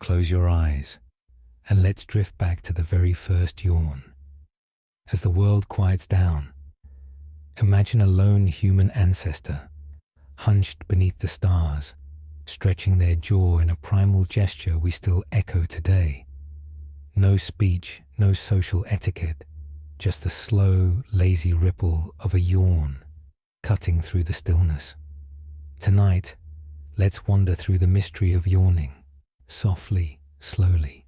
close your eyes and let's drift back to the very first yawn. As the world quiets down, imagine a lone human ancestor, hunched beneath the stars, stretching their jaw in a primal gesture we still echo today. No speech, no social etiquette, just the slow, lazy ripple of a yawn cutting through the stillness. Tonight, let's wander through the mystery of yawning, softly, slowly.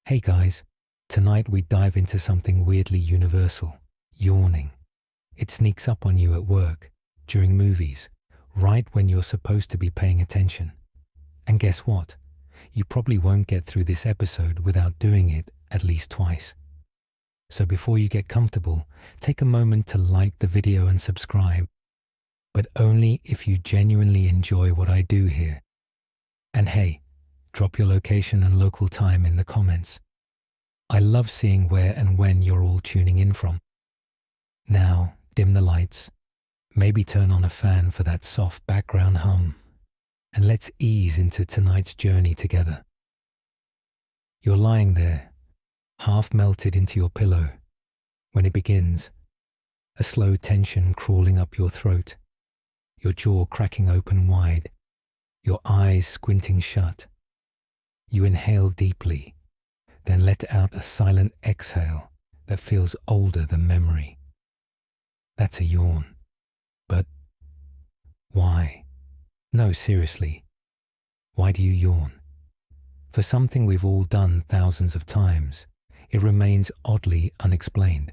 Hey guys, tonight we dive into something weirdly universal, yawning. It sneaks up on you at work, during movies, right when you're supposed to be paying attention. And guess what? You probably won't get through this episode without doing it at least twice. So before you get comfortable, take a moment to like the video and subscribe, but only if you genuinely enjoy what I do here. And hey, drop your location and local time in the comments. I love seeing where and when you're all tuning in from. Now, dim the lights, maybe turn on a fan for that soft background hum, and let's ease into tonight's journey together. You're lying there, half melted into your pillow, when it begins, a slow tension crawling up your throat, your jaw cracking open wide, your eyes squinting shut. You inhale deeply, then let out a silent exhale that feels older than memory. That's a yawn. But why? No, seriously. Why do you yawn? For something we've all done thousands of times, it remains oddly unexplained.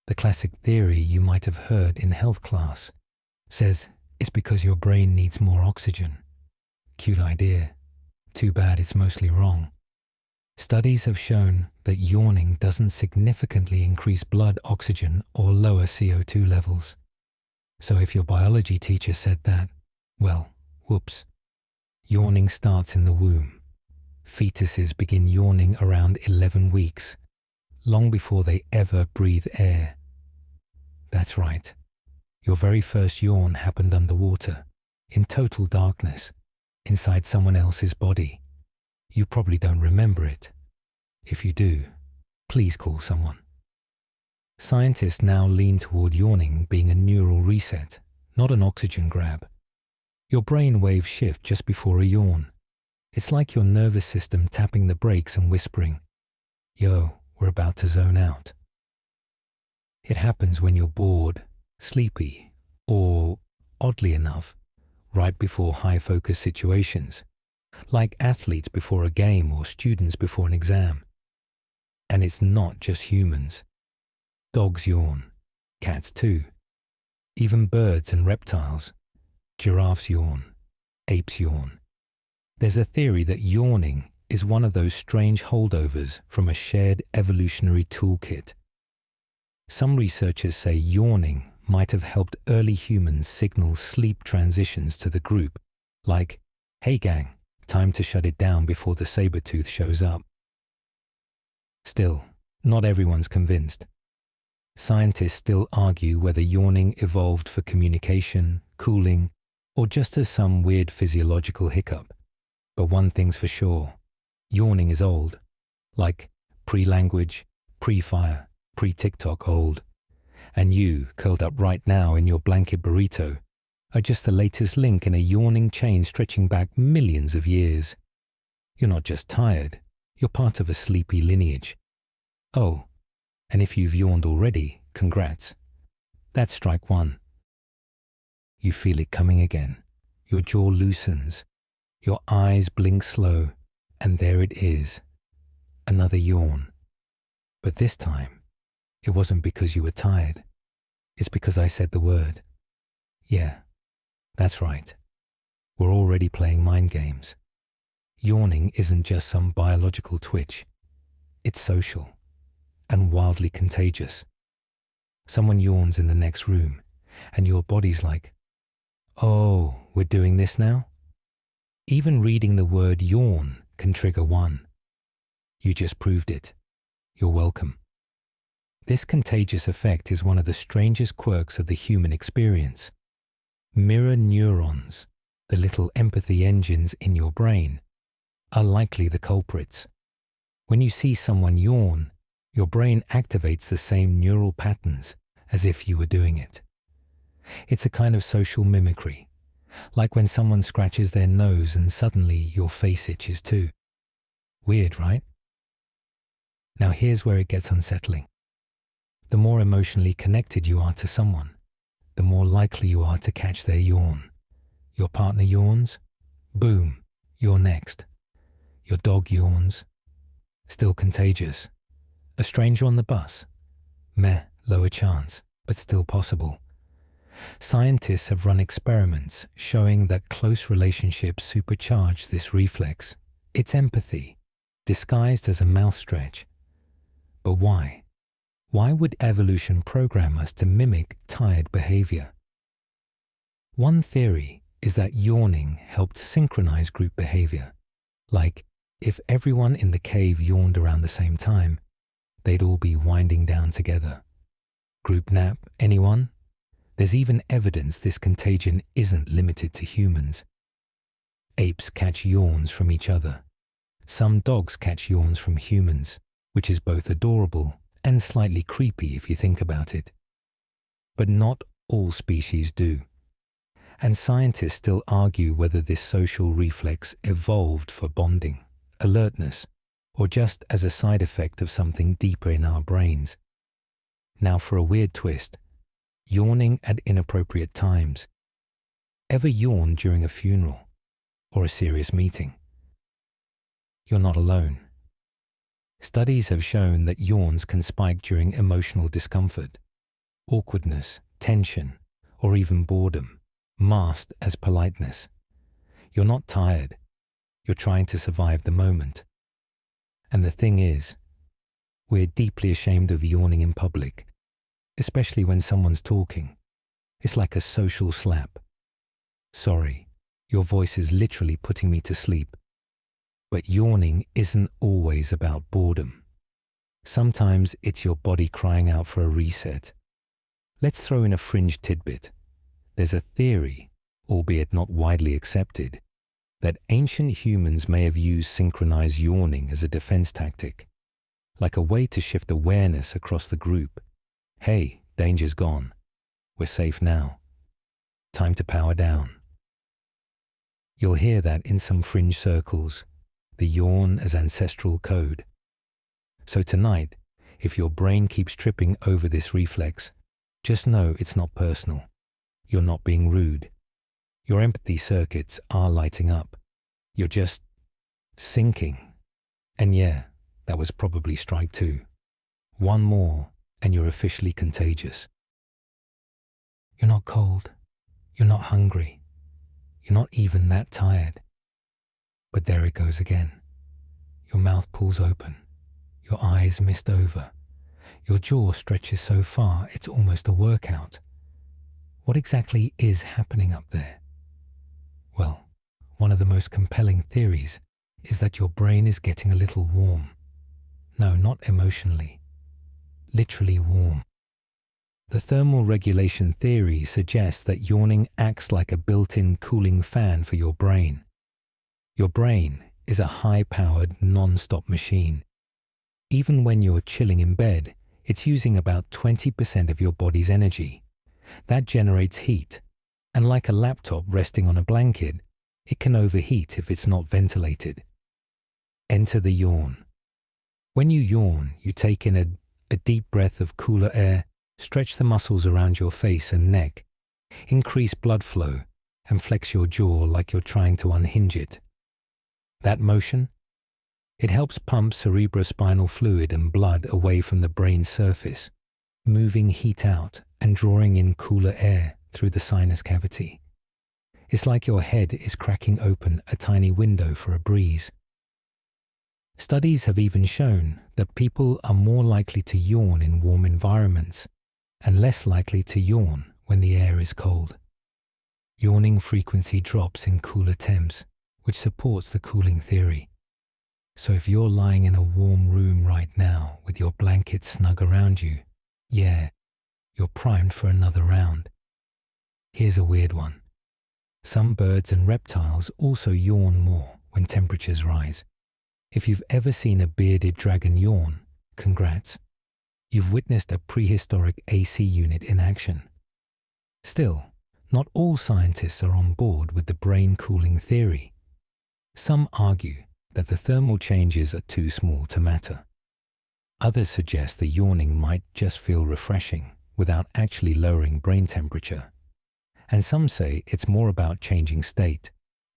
The classic theory you might have heard in health class says it's because your brain needs more oxygen. Cute idea. Too bad it's mostly wrong. Studies have shown that yawning doesn't significantly increase blood oxygen or lower CO2 levels. So if your biology teacher said that, well, whoops. Yawning starts in the womb. Fetuses begin yawning around 11 weeks, long before they ever breathe air. That's right. Your very first yawn happened underwater, in total darkness, inside someone else's body. You probably don't remember it. If you do, please call someone. Scientists now lean toward yawning being a neural reset, not an oxygen grab. Your brain waves shift just before a yawn. It's like your nervous system tapping the brakes and whispering, "Yo, we're about to zone out." It happens when you're bored, sleepy, or, oddly enough, right before high-focus situations, like athletes before a game or students before an exam. And it's not just humans. Dogs yawn, cats too, even birds and reptiles. Giraffes yawn, apes yawn. There's a theory that yawning is one of those strange holdovers from a shared evolutionary toolkit. Some researchers say yawning might have helped early humans signal sleep transitions to the group, like, "Hey gang, time to shut it down before the saber-tooth shows up." Still, not everyone's convinced. Scientists still argue whether yawning evolved for communication, cooling, or just as some weird physiological hiccup. But one thing's for sure, yawning is old, like pre-language, pre-fire, pre-TikTok old. And you, curled up right now in your blanket burrito, are just the latest link in a yawning chain stretching back millions of years. You're not just tired, you're part of a sleepy lineage. Oh, and if you've yawned already, congrats. That's strike one. You feel it coming again. Your jaw loosens. Your eyes blink slow, and there it is. Another yawn. But this time, it wasn't because you were tired. It's because I said the word. Yeah, that's right. We're already playing mind games. Yawning isn't just some biological twitch. It's social and wildly contagious. Someone yawns in the next room, and your body's like, "Oh, we're doing this now?" Even reading the word yawn can trigger one. You just proved it. You're welcome. This contagious effect is one of the strangest quirks of the human experience. Mirror neurons, the little empathy engines in your brain, are likely the culprits. When you see someone yawn, your brain activates the same neural patterns as if you were doing it. It's a kind of social mimicry, like when someone scratches their nose and suddenly your face itches too. Weird, right? Now here's where it gets unsettling. The more emotionally connected you are to someone, the more likely you are to catch their yawn. Your partner yawns? Boom, you're next. Your dog yawns? Still contagious. A stranger on the bus? Meh, lower chance, but still possible. Scientists have run experiments showing that close relationships supercharge this reflex. It's empathy, disguised as a mouth stretch. But why? Why would evolution program us to mimic tired behavior? One theory is that yawning helped synchronize group behavior. Like, if everyone in the cave yawned around the same time, they'd all be winding down together. Group nap, anyone? There's even evidence this contagion isn't limited to humans. Apes catch yawns from each other. Some dogs catch yawns from humans, which is both adorable and slightly creepy if you think about it. But not all species do. And scientists still argue whether this social reflex evolved for bonding, alertness, or just as a side effect of something deeper in our brains. Now for a weird twist. Yawning at inappropriate times. Ever yawn during a funeral or a serious meeting? You're not alone. Studies have shown that yawns can spike during emotional discomfort, awkwardness, tension, or even boredom, masked as politeness. You're not tired. You're trying to survive the moment. And the thing is, we're deeply ashamed of yawning in public, especially when someone's talking. It's like a social slap. Sorry, your voice is literally putting me to sleep. But yawning isn't always about boredom. Sometimes it's your body crying out for a reset. Let's throw in a fringe tidbit. There's a theory, albeit not widely accepted, that ancient humans may have used synchronized yawning as a defense tactic, like a way to shift awareness across the group. Hey, danger's gone. We're safe now. Time to power down. You'll hear that in some fringe circles, the yawn as ancestral code. So tonight, if your brain keeps tripping over this reflex, just know it's not personal. You're not being rude. Your empathy circuits are lighting up. You're just sinking. And yeah, that was probably strike two. One more, and you're officially contagious. You're not cold. You're not hungry. You're not even that tired. But there it goes again. Your mouth pulls open. Your eyes mist over. Your jaw stretches so far it's almost a workout. What exactly is happening up there? Well, one of the most compelling theories is that your brain is getting a little warm. No, not emotionally. Literally warm. The thermal regulation theory suggests that yawning acts like a built-in cooling fan for your brain. Your brain is a high-powered, non-stop machine. Even when you're chilling in bed, it's using about 20% of your body's energy. That generates heat, and like a laptop resting on a blanket, it can overheat if it's not ventilated. Enter the yawn. When you yawn, you take in a deep breath of cooler air, stretch the muscles around your face and neck, increase blood flow, and flex your jaw like you're trying to unhinge it. That motion? It helps pump cerebrospinal fluid and blood away from the brain's surface, moving heat out and drawing in cooler air through the sinus cavity. It's like your head is cracking open a tiny window for a breeze. Studies have even shown that people are more likely to yawn in warm environments and less likely to yawn when the air is cold. Yawning frequency drops in cooler temps, which supports the cooling theory. So if you're lying in a warm room right now with your blanket snug around you, yeah, you're primed for another round. Here's a weird one. Some birds and reptiles also yawn more when temperatures rise. If you've ever seen a bearded dragon yawn, congrats. You've witnessed a prehistoric AC unit in action. Still, not all scientists are on board with the brain cooling theory. Some argue that the thermal changes are too small to matter. Others suggest the yawning might just feel refreshing without actually lowering brain temperature. And some say it's more about changing state,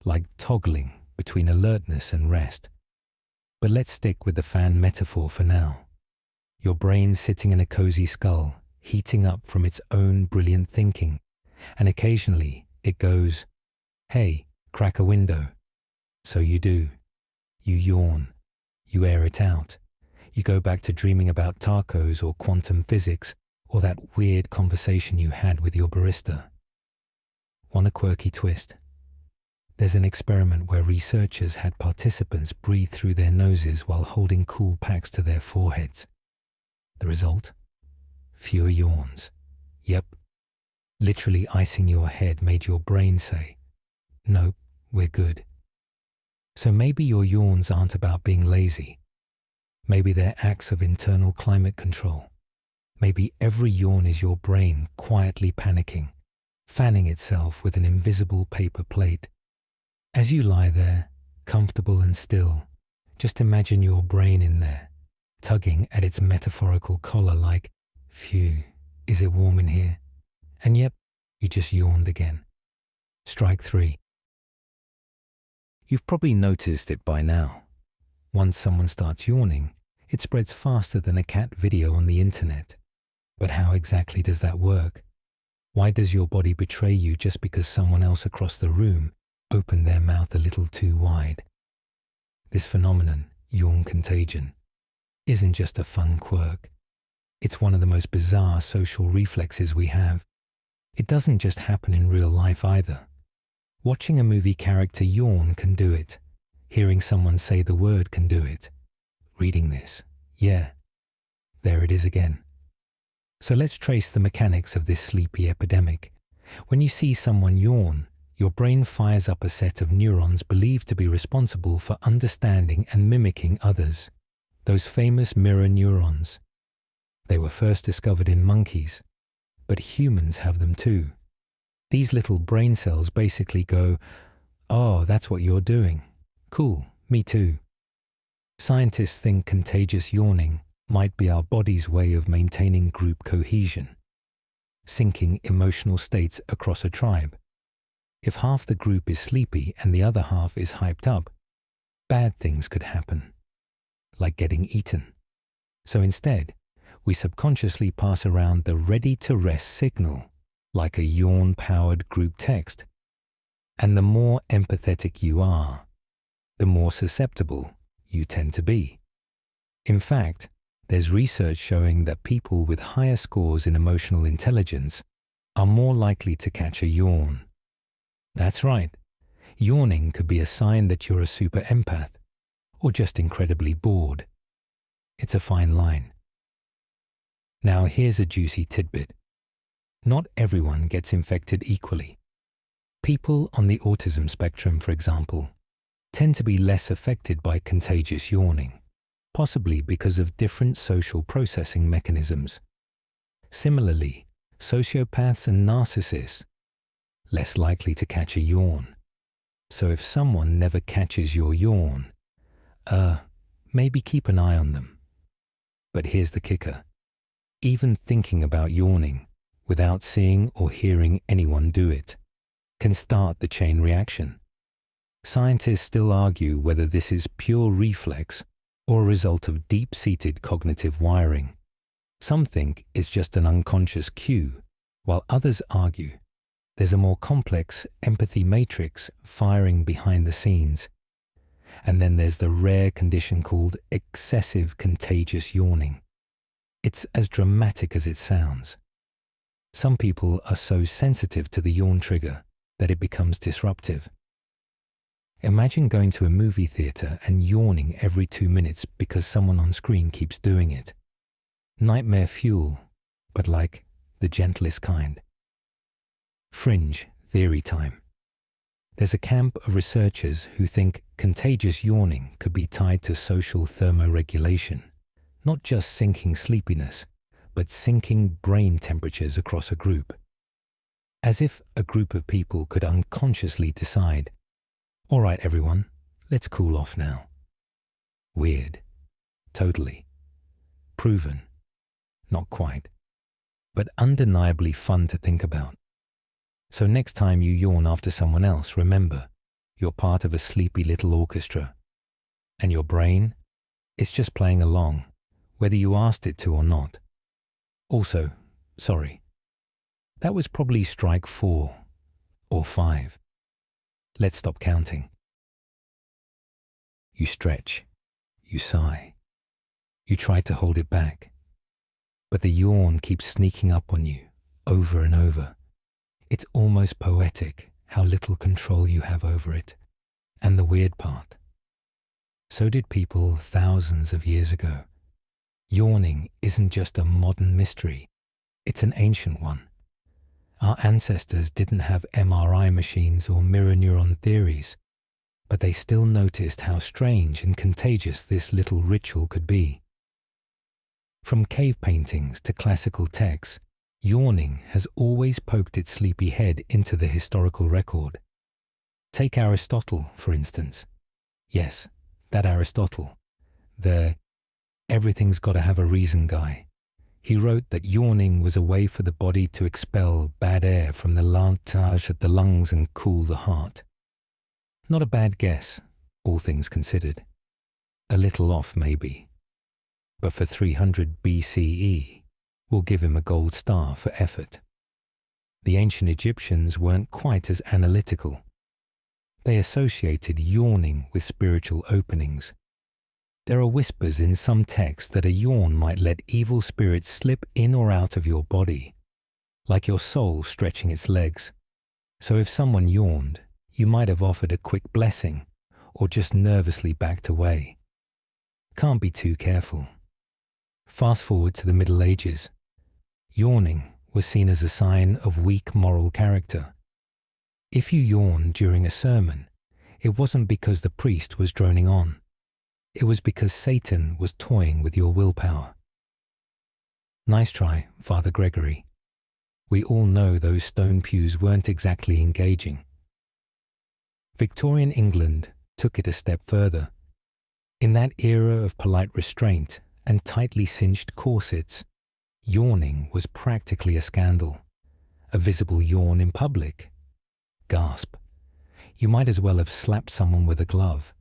like toggling between alertness and rest. But let's stick with the fan metaphor for now. Your brain sitting in a cozy skull, heating up from its own brilliant thinking, and occasionally it goes, "Hey, crack a window." So you do. You yawn. You air it out. You go back to dreaming about tacos or quantum physics or that weird conversation you had with your barista. Want a quirky twist? There's an experiment where researchers had participants breathe through their noses while holding cool packs to their foreheads. The result? Fewer yawns. Yep. Literally icing your head made your brain say, "Nope, we're good." So maybe your yawns aren't about being lazy. Maybe they're acts of internal climate control. Maybe every yawn is your brain quietly panicking, fanning itself with an invisible paper plate. As you lie there, comfortable and still, just imagine your brain in there, tugging at its metaphorical collar like, "Phew, is it warm in here?" And yep, you just yawned again. Strike 3. You've probably noticed it by now. Once someone starts yawning, it spreads faster than a cat video on the internet. But how exactly does that work? Why does your body betray you just because someone else across the room opened their mouth a little too wide? This phenomenon, yawn contagion, isn't just a fun quirk. It's one of the most bizarre social reflexes we have. It doesn't just happen in real life either. Watching a movie character yawn can do it. Hearing someone say the word can do it. Reading this, yeah, there it is again. So let's trace the mechanics of this sleepy epidemic. When you see someone yawn, your brain fires up a set of neurons believed to be responsible for understanding and mimicking others. Those famous mirror neurons. They were first discovered in monkeys, but humans have them too. These little brain cells basically go, "Oh, that's what you're doing. Cool, me too." Scientists think contagious yawning might be our body's way of maintaining group cohesion, syncing emotional states across a tribe. If half the group is sleepy and the other half is hyped up, bad things could happen, like getting eaten. So instead, we subconsciously pass around the ready-to-rest signal, like a yawn-powered group text. And the more empathetic you are, the more susceptible you tend to be. In fact, there's research showing that people with higher scores in emotional intelligence are more likely to catch a yawn. That's right, yawning could be a sign that you're a super empath, or just incredibly bored. It's a fine line. Now here's a juicy tidbit. Not everyone gets infected equally. People on the autism spectrum, for example, tend to be less affected by contagious yawning, possibly because of different social processing mechanisms. Similarly, sociopaths and narcissists, less likely to catch a yawn. So if someone never catches your yawn, maybe keep an eye on them. But here's the kicker. Even thinking about yawning, without seeing or hearing anyone do it, can start the chain reaction. Scientists still argue whether this is pure reflex or a result of deep-seated cognitive wiring. Some think it's just an unconscious cue, while others argue there's a more complex empathy matrix firing behind the scenes. And then there's the rare condition called excessive contagious yawning. It's as dramatic as it sounds. Some people are so sensitive to the yawn trigger that it becomes disruptive. Imagine going to a movie theater and yawning every 2 minutes because someone on screen keeps doing it. Nightmare fuel, but like the gentlest kind. Fringe theory time. There's a camp of researchers who think contagious yawning could be tied to social thermoregulation, not just sinking sleepiness, but sinking brain temperatures across a group. As if a group of people could unconsciously decide, all right, everyone, let's cool off now. Weird. Totally. Proven. Not quite. But undeniably fun to think about. So next time you yawn after someone else, remember, you're part of a sleepy little orchestra. And your brain, it's just playing along, whether you asked it to or not. Also, sorry. That was probably strike 4 or 5. Let's stop counting. You stretch. You sigh. You try to hold it back. But the yawn keeps sneaking up on you, over and over. It's almost poetic how little control you have over it. And the weird part. So did people thousands of years ago. Yawning isn't just a modern mystery. It's an ancient one. Our ancestors didn't have MRI machines or mirror neuron theories, but they still noticed how strange and contagious this little ritual could be. From cave paintings to classical texts, yawning has always poked its sleepy head into the historical record. Take Aristotle, for instance. Yes, that Aristotle, the everything's got to have a reason guy. He wrote that yawning was a way for the body to expel bad air from the lentage at the lungs and cool the heart. Not a bad guess, all things considered. A little off, maybe. But for 300 BCE, we'll give him a gold star for effort. The ancient Egyptians weren't quite as analytical. They associated yawning with spiritual openings. There are whispers in some texts that a yawn might let evil spirits slip in or out of your body, like your soul stretching its legs. So if someone yawned, you might have offered a quick blessing, or just nervously backed away. Can't be too careful. Fast forward to the Middle Ages. Yawning was seen as a sign of weak moral character. If you yawned during a sermon, it wasn't because the priest was droning on. It was because Satan was toying with your willpower. Nice try, Father Gregory. We all know those stone pews weren't exactly engaging. Victorian England took it a step further. In that era of polite restraint and tightly cinched corsets, yawning was practically a scandal. A visible yawn in public. Gasp. You might as well have slapped someone with a glove.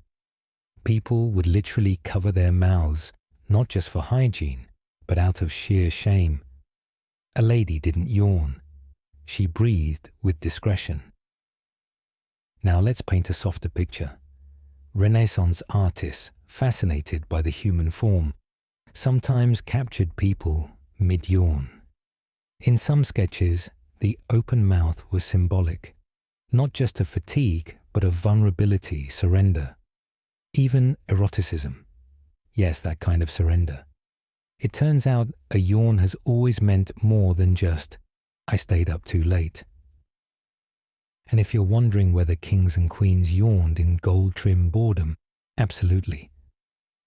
People would literally cover their mouths, not just for hygiene, but out of sheer shame. A lady didn't yawn. She breathed with discretion. Now let's paint a softer picture. Renaissance artists, fascinated by the human form, sometimes captured people mid-yawn. In some sketches, the open mouth was symbolic, not just of fatigue, but of vulnerability, surrender. Even eroticism. Yes, that kind of surrender. It turns out a yawn has always meant more than just, I stayed up too late. And if you're wondering whether kings and queens yawned in gold-trimmed boredom, absolutely.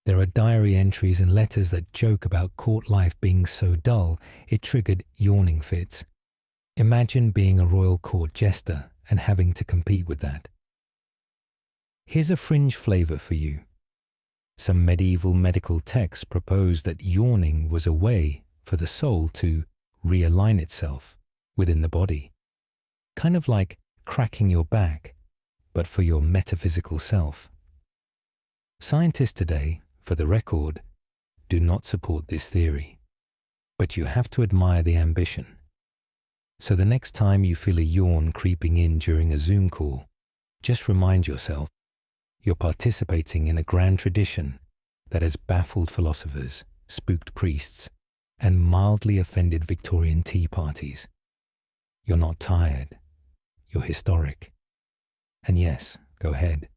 There are diary entries and letters that joke about court life being so dull, it triggered yawning fits. Imagine being a royal court jester and having to compete with that. Here's a fringe flavor for you. Some medieval medical texts propose that yawning was a way for the soul to realign itself within the body. Kind of like cracking your back, but for your metaphysical self. Scientists today, for the record, do not support this theory, but you have to admire the ambition. So the next time you feel a yawn creeping in during a Zoom call, just remind yourself you're participating in a grand tradition that has baffled philosophers, spooked priests, and mildly offended Victorian tea parties. You're not tired. You're historic. And yes, go ahead.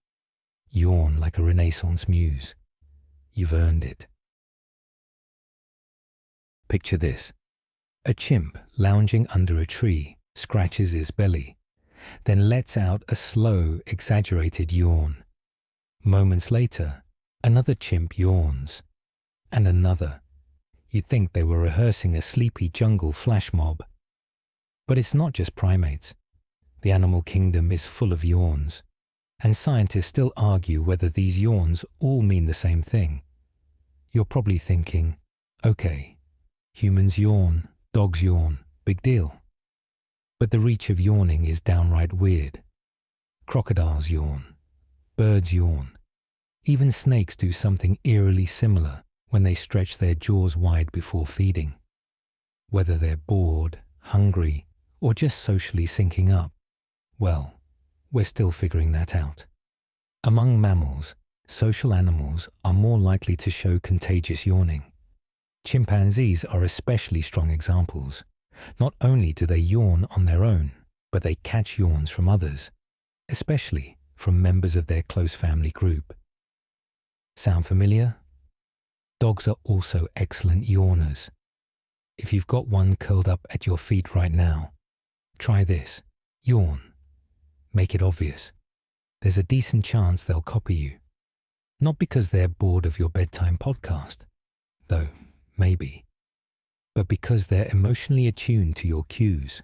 Yawn like a Renaissance muse. You've earned it. Picture this. A chimp lounging under a tree scratches his belly, then lets out a slow, exaggerated yawn. Moments later, another chimp yawns, and another. You'd think they were rehearsing a sleepy jungle flash mob. But it's not just primates. The animal kingdom is full of yawns, and scientists still argue whether these yawns all mean the same thing. You're probably thinking, okay, humans yawn, dogs yawn, big deal. But the reach of yawning is downright weird. Crocodiles yawn, birds yawn, even snakes do something eerily similar when they stretch their jaws wide before feeding. Whether they're bored, hungry, or just socially syncing up, well, we're still figuring that out. Among mammals, social animals are more likely to show contagious yawning. Chimpanzees are especially strong examples. Not only do they yawn on their own, but they catch yawns from others, especially from members of their close family group. Sound familiar? Dogs are also excellent yawners. If you've got one curled up at your feet right now, try this. Yawn. Make it obvious. There's a decent chance they'll copy you. Not because they're bored of your bedtime podcast, though maybe, but because they're emotionally attuned to your cues.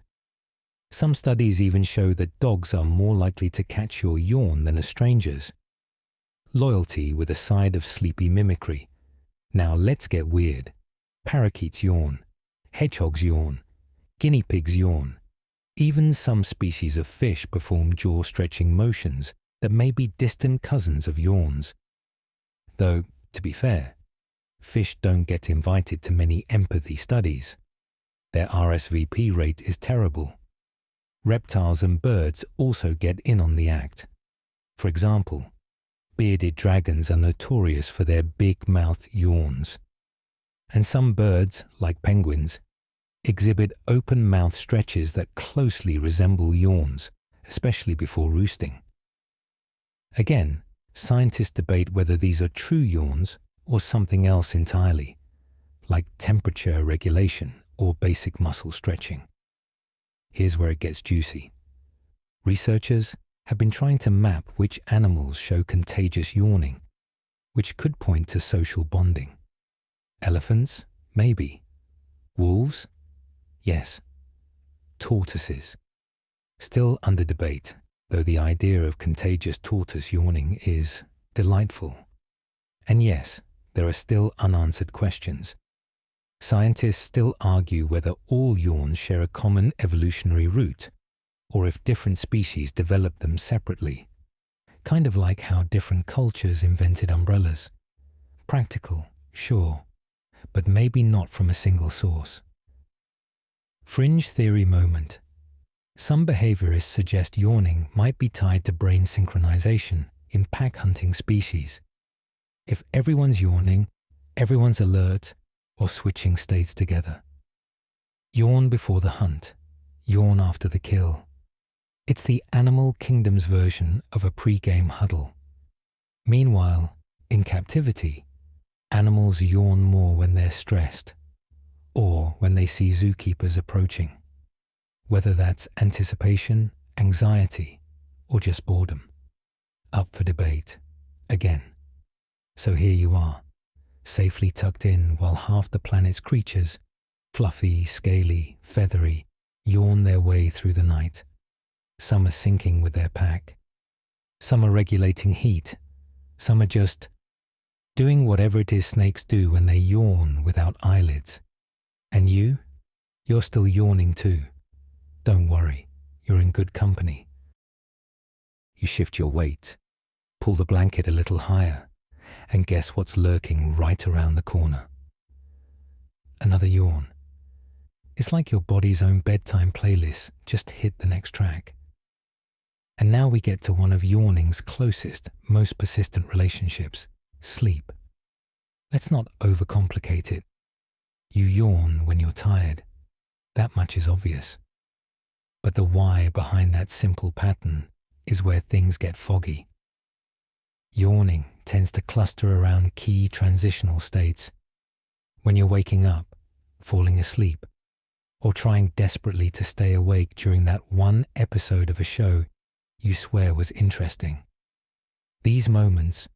Some studies even show that dogs are more likely to catch your yawn than a stranger's. Loyalty with a side of sleepy mimicry. Now let's get weird. Parakeets yawn. Hedgehogs yawn. Guinea pigs yawn. Even some species of fish perform jaw-stretching motions that may be distant cousins of yawns. Though, to be fair, fish don't get invited to many empathy studies. Their RSVP rate is terrible. Reptiles and birds also get in on the act. For example, bearded dragons are notorious for their big-mouthed yawns. And some birds, like penguins, exhibit open mouth stretches that closely resemble yawns, especially before roosting. Again, scientists debate whether these are true yawns or something else entirely, like temperature regulation or basic muscle stretching. Here's where it gets juicy. Researchers have been trying to map which animals show contagious yawning, which could point to social bonding. Elephants? Maybe. Wolves? Yes. Tortoises? Still under debate, though the idea of contagious tortoise yawning is delightful. And yes, there are still unanswered questions. Scientists still argue whether all yawns share a common evolutionary root, or if different species develop them separately. Kind of like how different cultures invented umbrellas. Practical, sure, but maybe not from a single source. Fringe theory moment. Some behaviorists suggest yawning might be tied to brain synchronization in pack-hunting species. If everyone's yawning, everyone's alert, or switching states together. Yawn before the hunt, yawn after the kill. It's the animal kingdom's version of a pre-game huddle. Meanwhile, in captivity, animals yawn more when they're stressed, or when they see zookeepers approaching, whether that's anticipation, anxiety, or just boredom. Up for debate, again. So here you are, safely tucked in while half the planet's creatures, fluffy, scaly, feathery, yawn their way through the night. Some are syncing with their pack. Some are regulating heat. Some are just doing whatever it is snakes do when they yawn without eyelids. And you're still yawning too. Don't worry, you're in good company. You shift your weight, pull the blanket a little higher, and guess what's lurking right around the corner? Another yawn. It's like your body's own bedtime playlist just hit the next track. And now we get to one of yawning's closest, most persistent relationships, sleep. Let's not overcomplicate it. You yawn when you're tired. That much is obvious. But the why behind that simple pattern is where things get foggy. Yawning tends to cluster around key transitional states. When you're waking up, falling asleep, or trying desperately to stay awake during that one episode of a show you swear was interesting. These moments,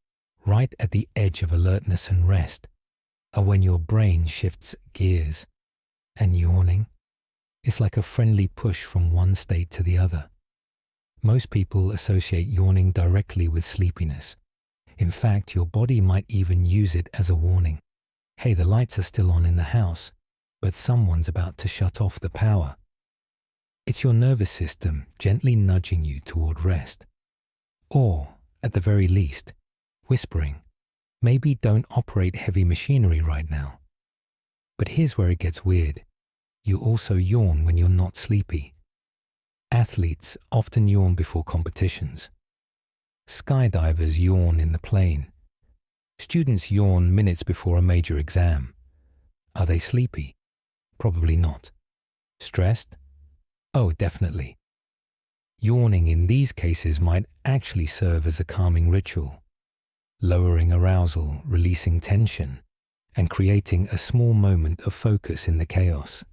right at the edge of alertness and rest, are when your brain shifts gears, and yawning is like a friendly push from one state to the other. Most people associate yawning directly with sleepiness. In fact, your body might even use it as a warning. Hey, the lights are still on in the house, but someone's about to shut off the power. It's your nervous system gently nudging you toward rest. Or, at the very least, whispering, maybe don't operate heavy machinery right now. But here's where it gets weird. You also yawn when you're not sleepy. Athletes often yawn before competitions. Skydivers yawn in the plane. Students yawn minutes before a major exam. Are they sleepy? Probably not. Stressed? Oh, definitely. Yawning in these cases might actually serve as a calming ritual, lowering arousal, releasing tension, and creating a small moment of focus in the chaos.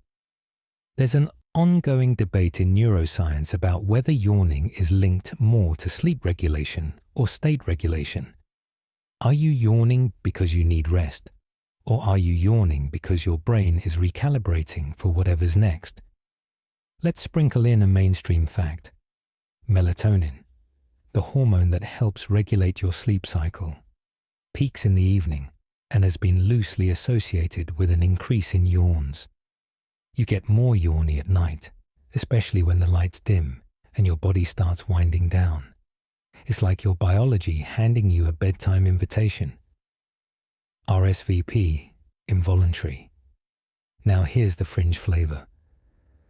There's an ongoing debate in neuroscience about whether yawning is linked more to sleep regulation or state regulation. Are you yawning because you need rest, or are you yawning because your brain is recalibrating for whatever's next? Let's sprinkle in a mainstream fact. Melatonin, the hormone that helps regulate your sleep cycle, peaks in the evening and has been loosely associated with an increase in yawns. You get more yawny at night, especially when the lights dim and your body starts winding down. It's like your biology handing you a bedtime invitation. RSVP, involuntary. Now here's the fringe flavor.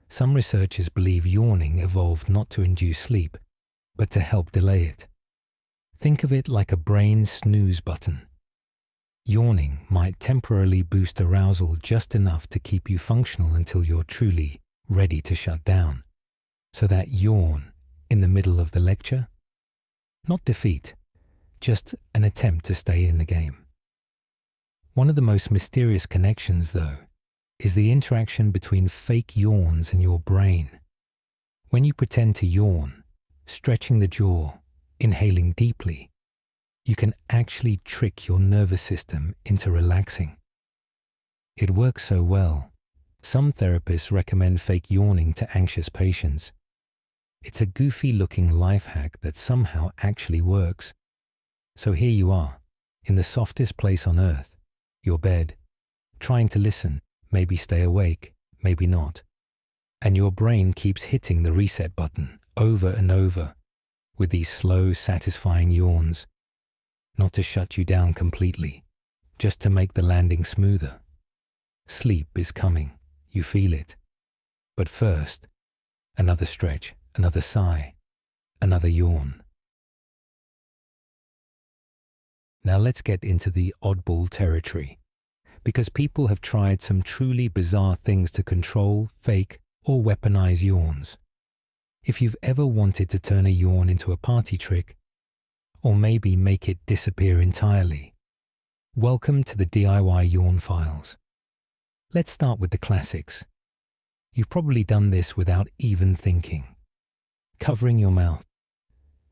Some researchers believe yawning evolved not to induce sleep, but to help delay it. Think of it like a brain snooze button. Yawning might temporarily boost arousal just enough to keep you functional until you're truly ready to shut down. So that yawn in the middle of the lecture? Not defeat, just an attempt to stay in the game. One of the most mysterious connections, though, is the interaction between fake yawns and your brain. When you pretend to yawn, stretching the jaw, inhaling deeply, you can actually trick your nervous system into relaxing. It works so well, some therapists recommend fake yawning to anxious patients. It's a goofy-looking life hack that somehow actually works. So here you are, in the softest place on earth, your bed, trying to listen, maybe stay awake, maybe not. And your brain keeps hitting the reset button over and over with these slow, satisfying yawns. Not to shut you down completely, just to make the landing smoother. Sleep is coming, you feel it. But first, another stretch, another sigh, another yawn. Now let's get into the oddball territory, because people have tried some truly bizarre things to control, fake, or weaponize yawns. If you've ever wanted to turn a yawn into a party trick, or maybe make it disappear entirely, welcome to the DIY Yawn Files. Let's start with the classics. You've probably done this without even thinking. Covering your mouth.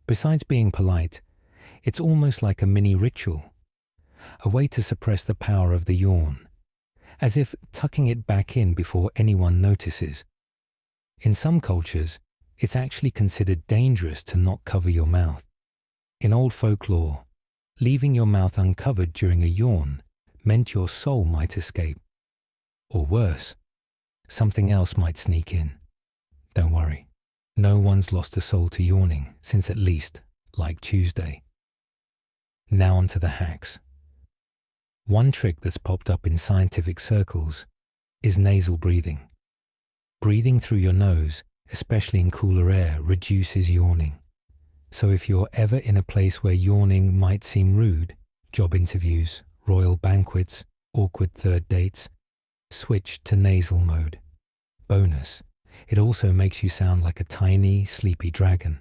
Besides being polite, it's almost like a mini ritual, a way to suppress the power of the yawn, as if tucking it back in before anyone notices. In some cultures, it's actually considered dangerous to not cover your mouth. In old folklore, leaving your mouth uncovered during a yawn meant your soul might escape. Or worse, something else might sneak in. Don't worry, no one's lost a soul to yawning since at least, like Tuesday. Now onto the hacks. One trick that's popped up in scientific circles is nasal breathing. Breathing through your nose, especially in cooler air, reduces yawning. So if you're ever in a place where yawning might seem rude, job interviews, royal banquets, awkward third dates, switch to nasal mode. Bonus, it also makes you sound like a tiny, sleepy dragon.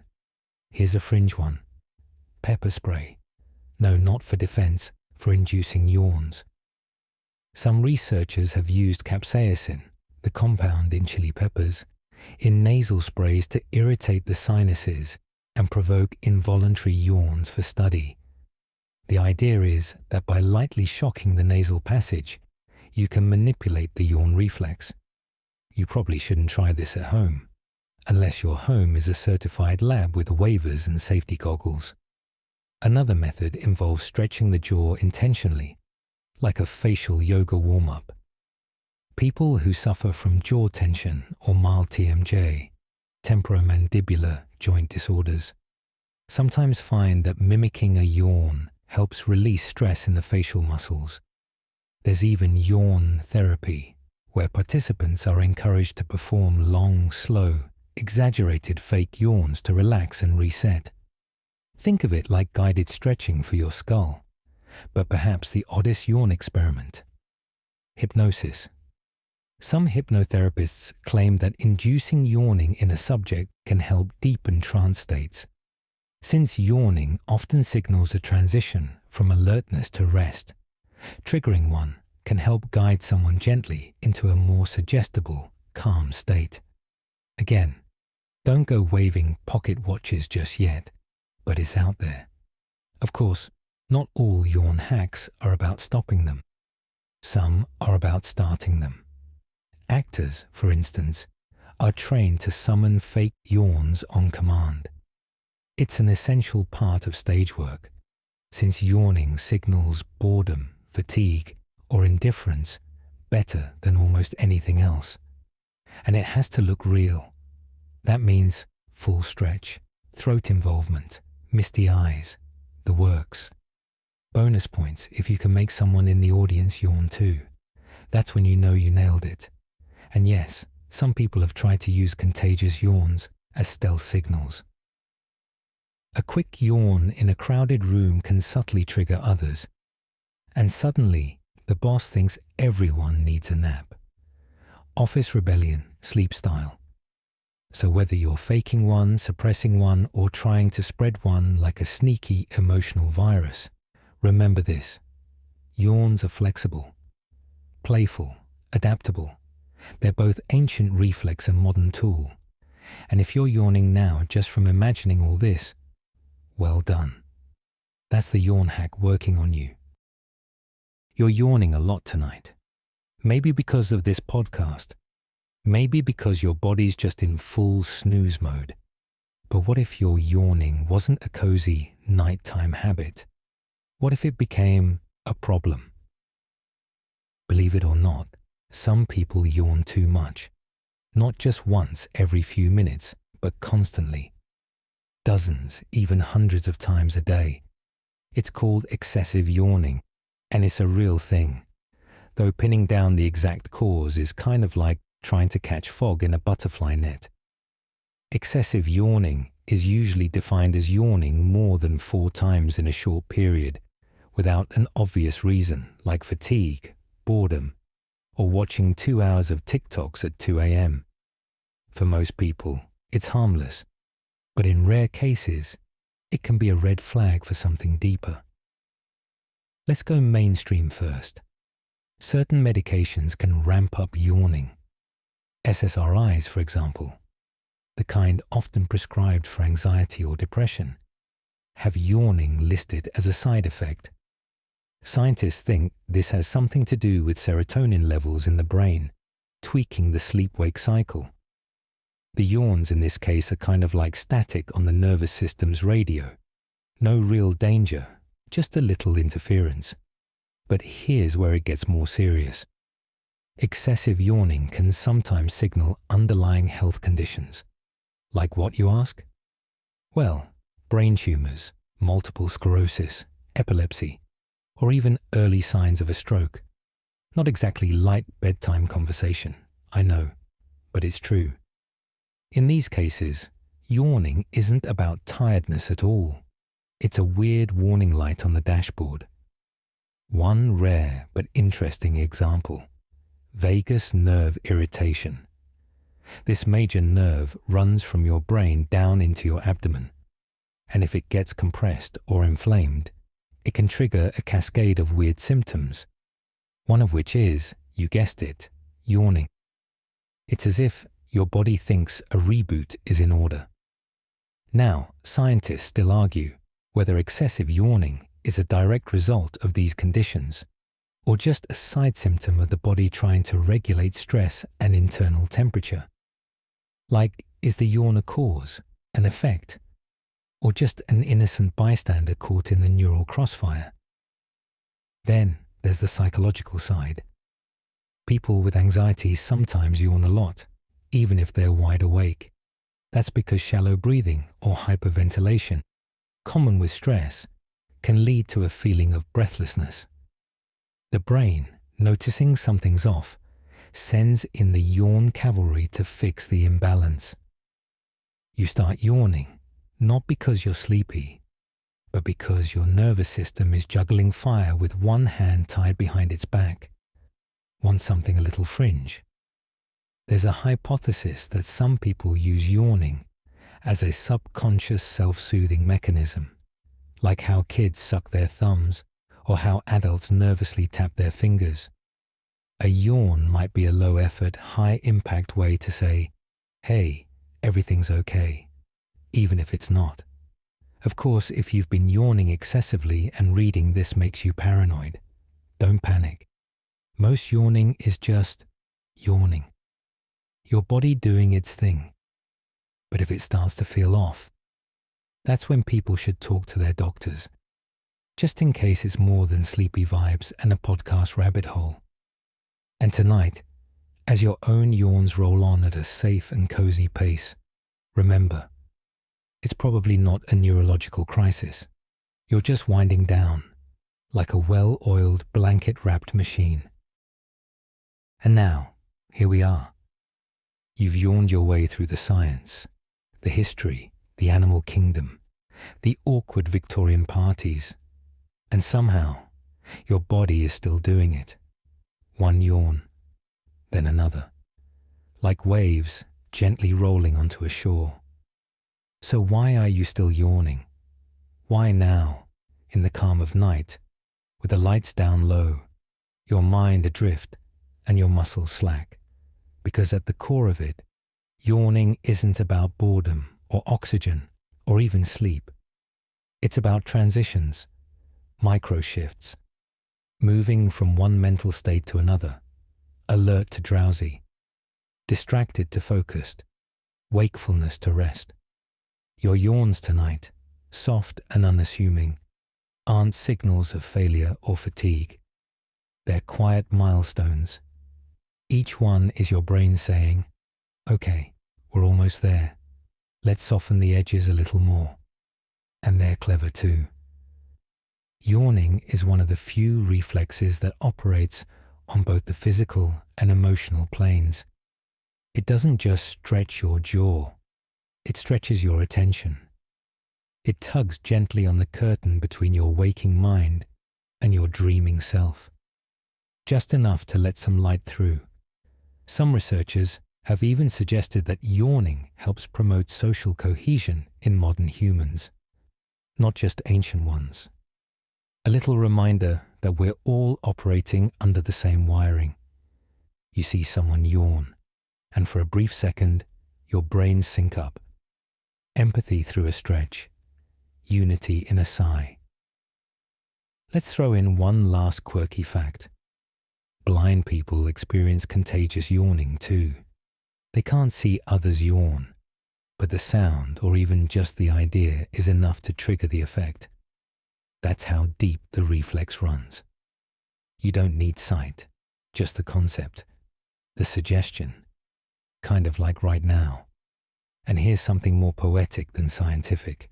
Here's a fringe one. Pepper spray. No, not for defense, for inducing yawns. Some researchers have used capsaicin, the compound in chili peppers, in nasal sprays to irritate the sinuses and provoke involuntary yawns for study. The idea is that by lightly shocking the nasal passage, you can manipulate the yawn reflex. You probably shouldn't try this at home, unless your home is a certified lab with waivers and safety goggles. Another method involves stretching the jaw intentionally, like a facial yoga warm-up. People who suffer from jaw tension or mild TMJ, temporomandibular joint disorders, sometimes find that mimicking a yawn helps release stress in the facial muscles. There's even yawn therapy, where participants are encouraged to perform long, slow, exaggerated fake yawns to relax and reset. Think of it like guided stretching for your skull, but perhaps the oddest yawn experiment. Hypnosis. Some hypnotherapists claim that inducing yawning in a subject can help deepen trance states. Since yawning often signals a transition from alertness to rest, triggering one can help guide someone gently into a more suggestible, calm state. Again, don't go waving pocket watches just yet, but it's out there. Of course, not all yawn hacks are about stopping them. Some are about starting them. Actors, for instance, are trained to summon fake yawns on command. It's an essential part of stage work, since yawning signals boredom, fatigue, or indifference better than almost anything else. And it has to look real. That means full stretch, throat involvement, misty eyes, the works. Bonus points if you can make someone in the audience yawn too. That's when you know you nailed it. And yes, some people have tried to use contagious yawns as stealth signals. A quick yawn in a crowded room can subtly trigger others. And suddenly, the boss thinks everyone needs a nap. Office rebellion, sleep style. So whether you're faking one, suppressing one, or trying to spread one like a sneaky emotional virus, remember this. Yawns are flexible, playful, adaptable. They're both ancient reflex and modern tool. And if you're yawning now just from imagining all this, well done. That's the yawn hack working on you. You're yawning a lot tonight. Maybe because of this podcast. Maybe because your body's just in full snooze mode. But what if your yawning wasn't a cozy nighttime habit? What if it became a problem? Believe it or not, some people yawn too much. Not just once every few minutes, but constantly. Dozens, even hundreds of times a day. It's called excessive yawning, and it's a real thing. Though pinning down the exact cause is kind of like trying to catch fog in a butterfly net. Excessive yawning is usually defined as yawning more than 4 times in a short period, without an obvious reason like fatigue, boredom, or watching 2 hours of TikToks at 2 a.m. For most people, it's harmless, but in rare cases, it can be a red flag for something deeper. Let's go mainstream first. Certain medications can ramp up yawning. SSRIs, for example, the kind often prescribed for anxiety or depression, have yawning listed as a side effect. Scientists think this has something to do with serotonin levels in the brain, tweaking the sleep-wake cycle. The yawns in this case are kind of like static on the nervous system's radio. No real danger, just a little interference. But here's where it gets more serious. Excessive yawning can sometimes signal underlying health conditions. Like what, you ask? Well, brain tumors, multiple sclerosis, epilepsy, or even early signs of a stroke. Not exactly light bedtime conversation, I know, but it's true. In these cases, yawning isn't about tiredness at all. It's a weird warning light on the dashboard. One rare but interesting example: vagus nerve irritation. This major nerve runs from your brain down into your abdomen, and if it gets compressed or inflamed, it can trigger a cascade of weird symptoms, one of which is, you guessed it, yawning. It's as if your body thinks a reboot is in order. Now, scientists still argue whether excessive yawning is a direct result of these conditions or just a side symptom of the body trying to regulate stress and internal temperature. Like, is the yawn a cause, an effect, or just an innocent bystander caught in the neural crossfire? Then there's the psychological side. People with anxiety sometimes yawn a lot, even if they're wide awake. That's because shallow breathing or hyperventilation, common with stress, can lead to a feeling of breathlessness. The brain, noticing something's off, sends in the yawn cavalry to fix the imbalance. You start yawning, not because you're sleepy, but because your nervous system is juggling fire with one hand tied behind its back. Want something a little fringe? There's a hypothesis that some people use yawning as a subconscious self-soothing mechanism, like how kids suck their thumbs or how adults nervously tap their fingers. A yawn might be a low-effort, high-impact way to say, hey, everything's okay, even if it's not. Of course, if you've been yawning excessively and reading this makes you paranoid, don't panic. Most yawning is just yawning. Your body doing its thing. But if it starts to feel off, that's when people should talk to their doctors, just in case it's more than sleepy vibes and a podcast rabbit hole. And tonight, as your own yawns roll on at a safe and cozy pace, remember, it's probably not a neurological crisis. You're just winding down, like a well-oiled, blanket-wrapped machine. And now, here we are. You've yawned your way through the science, the history, the animal kingdom, the awkward Victorian parties, and somehow, your body is still doing it. One yawn, then another, like waves gently rolling onto a shore. So why are you still yawning? Why now, in the calm of night, with the lights down low, your mind adrift, and your muscles slack? Because at the core of it, yawning isn't about boredom or oxygen or even sleep. It's about transitions, micro shifts, moving from one mental state to another, alert to drowsy, distracted to focused, wakefulness to rest. Your yawns tonight, soft and unassuming, aren't signals of failure or fatigue. They're quiet milestones. Each one is your brain saying, okay, we're almost there. Let's soften the edges a little more. And they're clever too. Yawning is one of the few reflexes that operates on both the physical and emotional planes. It doesn't just stretch your jaw, it stretches your attention. It tugs gently on the curtain between your waking mind and your dreaming self, just enough to let some light through. Some researchers have even suggested that yawning helps promote social cohesion in modern humans, not just ancient ones. A little reminder that we're all operating under the same wiring. You see someone yawn, and for a brief second, your brains sync up. Empathy through a stretch, unity in a sigh. Let's throw in one last quirky fact. Blind people experience contagious yawning too. They can't see others yawn, but the sound or even just the idea is enough to trigger the effect. That's how deep the reflex runs. You don't need sight, just the concept, the suggestion, kind of like right now. And here's something more poetic than scientific.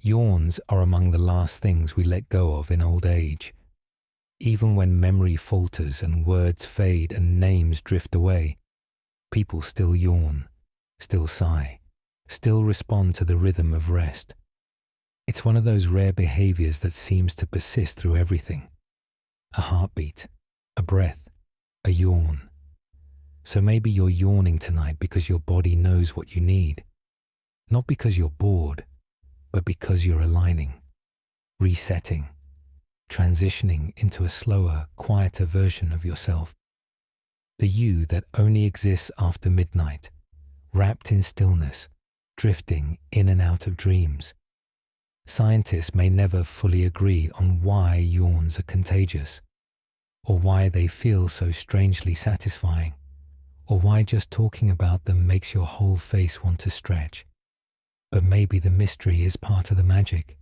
Yawns are among the last things we let go of in old age. Even when memory falters and words fade and names drift away, people still yawn, still sigh, still respond to the rhythm of rest. It's one of those rare behaviors that seems to persist through everything. A heartbeat, a breath, a yawn. So maybe you're yawning tonight because your body knows what you need. Not because you're bored, but because you're aligning, resetting, transitioning into a slower, quieter version of yourself. the you that only exists after midnight, wrapped in stillness, drifting in and out of dreams. Scientists may never fully agree on why yawns are contagious, or why they feel so strangely satisfying, or why just talking about them makes your whole face want to stretch. But maybe the mystery is part of the magic.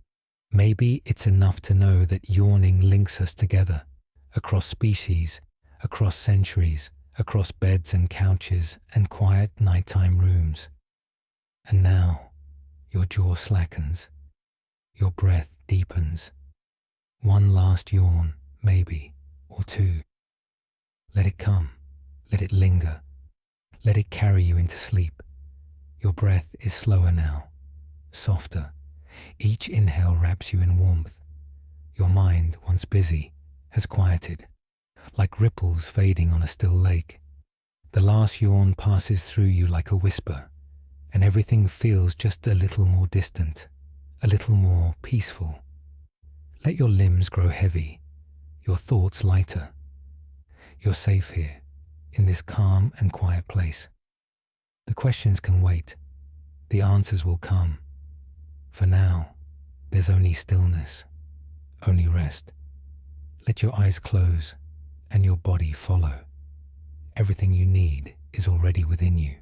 Maybe it's enough to know that yawning links us together, across species, across centuries, across beds and couches and quiet nighttime rooms. And now, your jaw slackens, your breath deepens. One last yawn, maybe, or two. Let it come, let it linger, let it carry you into sleep. Your breath is slower now, softer. Each inhale wraps you in warmth. Your mind, once busy, has quieted, like ripples fading on a still lake. The last yawn passes through you like a whisper, and everything feels just a little more distant, a little more peaceful. Let your limbs grow heavy, your thoughts lighter. You're safe here, in this calm and quiet place. The questions can wait. The answers will come. For now, there's only stillness, only rest. Let your eyes close and your body follow. Everything you need is already within you.